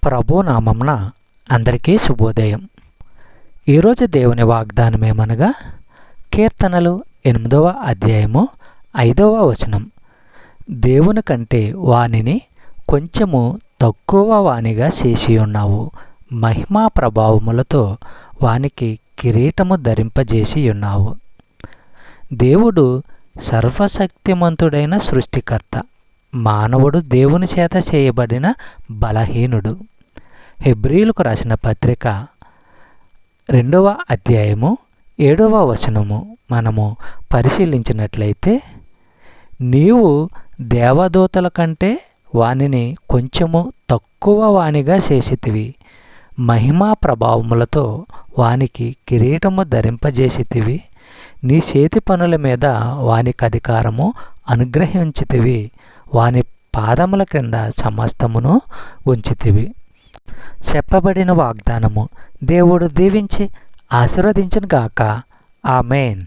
ప్రభు నామంన అందరికీ శుభోదయం. ఈరోజు దేవుని వాగ్దానం ఏమనగా కీర్తనలు 8వ అధ్యాయము 5వ వచనం. దేవుని కంటే వానిని కొంచెము తక్కువ వానిగా చేసి ఉన్నావు, మహిమా ప్రభావములతో వానికి కిరీటము ధరింపజేసి ఉన్నావు. దేవుడు సర్వశక్తిమంతుడైన సృష్టికర్త. మానవుడు దేవుని చేత చేయబడిన బలహీనుడు. హెబ్రీయులకు రాసిన పత్రిక 2వ అధ్యాయము 7వ వచనము మనము పరిశీలించినట్లయితే, నీవు దేవదూతల కంటే వానిని కొంచెము తక్కువ వానిగా చేసితివి, మహిమా ప్రభావములతో వానికి కిరీటము ధరింపజేసితివి, నీ చేతి పనుల మీద వానికి అధికారము అనుగ్రహించితివి, వాని పాదముల క్రింద సమస్తమును ఉంచితివి. చెప్పబడిన వాగ్దానము దేవుడు దీవించి ఆశీర్వదించును గాక. ఆమేన్.